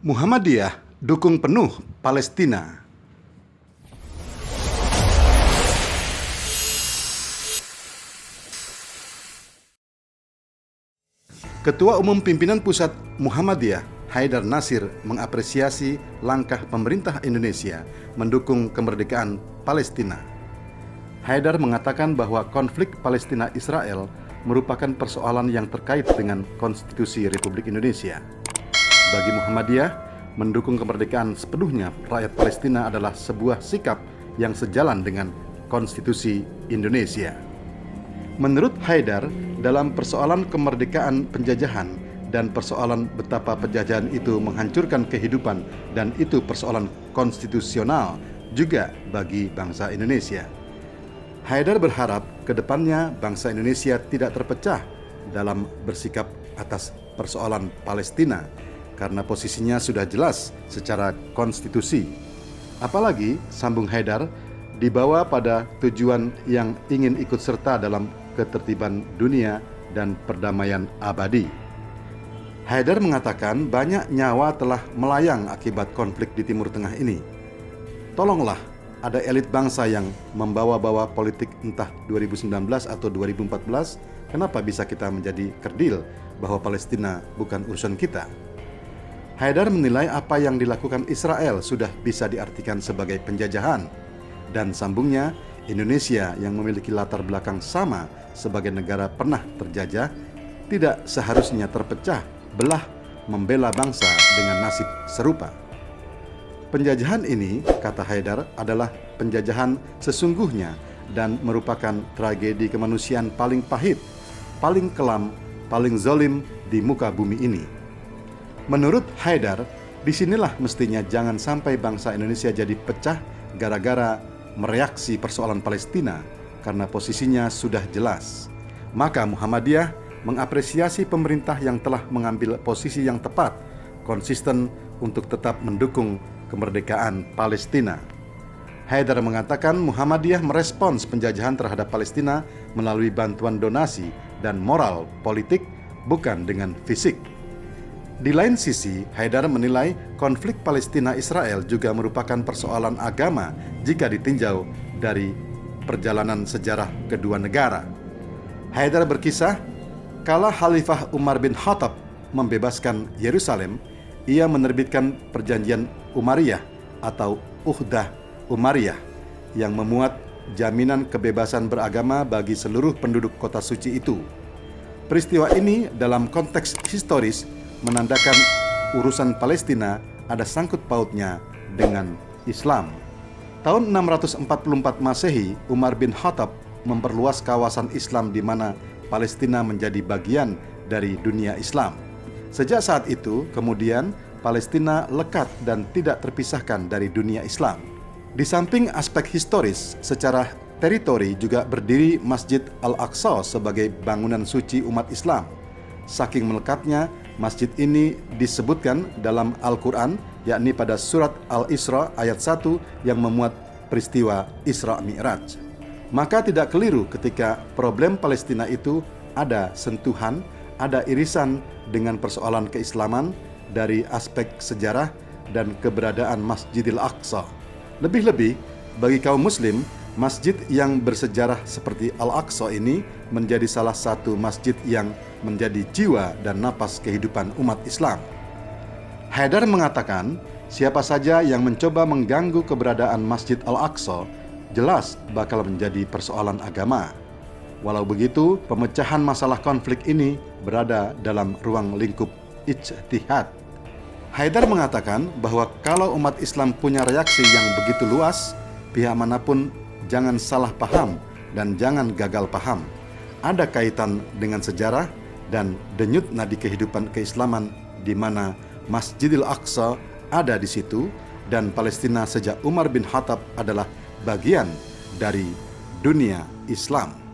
Muhammadiyah dukung penuh Palestina. Ketua Umum Pimpinan Pusat Muhammadiyah, Haidar Nasir, mengapresiasi langkah pemerintah Indonesia mendukung kemerdekaan Palestina. Haidar mengatakan bahwa konflik Palestina-Israel merupakan persoalan yang terkait dengan Konstitusi Republik Indonesia. Bagi Muhammadiyah, mendukung kemerdekaan sepenuhnya rakyat Palestina adalah sebuah sikap yang sejalan dengan Konstitusi Indonesia. Menurut Haidar, dalam persoalan kemerdekaan penjajahan dan persoalan betapa penjajahan itu menghancurkan kehidupan dan itu persoalan konstitusional juga bagi bangsa Indonesia. Haidar berharap ke depannya bangsa Indonesia tidak terpecah dalam bersikap atas persoalan Palestina karena posisinya sudah jelas secara konstitusi. Apalagi, sambung Haidar, dibawa pada tujuan yang ingin ikut serta dalam ketertiban dunia dan perdamaian abadi. Haidar mengatakan banyak nyawa telah melayang akibat konflik di Timur Tengah ini. Tolonglah, ada elit bangsa yang membawa-bawa politik entah 2019 atau 2014, kenapa bisa kita menjadi kerdil bahwa Palestina bukan urusan kita? Haidar menilai apa yang dilakukan Israel sudah bisa diartikan sebagai penjajahan, dan sambungnya, Indonesia yang memiliki latar belakang sama sebagai negara pernah terjajah tidak seharusnya terpecah belah membela bangsa dengan nasib serupa. Penjajahan ini, kata Haidar, adalah penjajahan sesungguhnya dan merupakan tragedi kemanusiaan paling pahit, paling kelam, paling zalim di muka bumi ini. Menurut Haidar, disinilah mestinya jangan sampai bangsa Indonesia jadi pecah gara-gara mereaksi persoalan Palestina karena posisinya sudah jelas. Maka Muhammadiyah mengapresiasi pemerintah yang telah mengambil posisi yang tepat, konsisten untuk tetap mendukung kemerdekaan Palestina. Haidar mengatakan Muhammadiyah merespons penjajahan terhadap Palestina melalui bantuan donasi dan moral politik, bukan dengan fisik. Di lain sisi, Haidar menilai konflik Palestina-Israel juga merupakan persoalan agama jika ditinjau dari perjalanan sejarah kedua negara. Haidar berkisah, kala Khalifah Umar bin Khattab membebaskan Yerusalem, ia menerbitkan perjanjian Umariyah atau Uhdah Umariyah yang memuat jaminan kebebasan beragama bagi seluruh penduduk kota suci itu. Peristiwa ini dalam konteks historis menandakan urusan Palestina ada sangkut pautnya dengan Islam. Tahun 644 Masehi, Umar bin Khattab memperluas kawasan Islam di mana Palestina menjadi bagian dari dunia Islam. Sejak saat itu, kemudian Palestina lekat dan tidak terpisahkan dari dunia Islam. Di samping aspek historis, secara teritori juga berdiri Masjid Al-Aqsa sebagai bangunan suci umat Islam. Saking melekatnya, masjid ini disebutkan dalam Al-Quran, yakni pada surat Al-Isra ayat 1 yang memuat peristiwa Isra Mi'raj. Maka tidak keliru ketika problem Palestina itu ada sentuhan, ada irisan dengan persoalan keislaman dari aspek sejarah dan keberadaan Masjidil Aqsa. Lebih-lebih, bagi kaum muslim, masjid yang bersejarah seperti Al-Aqsa ini menjadi salah satu masjid yang menjadi jiwa dan napas kehidupan umat Islam. Haidar mengatakan, siapa saja yang mencoba mengganggu keberadaan Masjid Al-Aqsa jelas bakal menjadi persoalan agama. Walau begitu, pemecahan masalah konflik ini berada dalam ruang lingkup ijtihad. Haidar mengatakan bahwa kalau umat Islam punya reaksi yang begitu luas, pihak manapun jangan salah paham dan jangan gagal paham. Ada kaitan dengan sejarah dan denyut nadi kehidupan keislaman di mana Masjidil Aqsa ada di situ dan Palestina sejak Umar bin Khattab adalah bagian dari dunia Islam.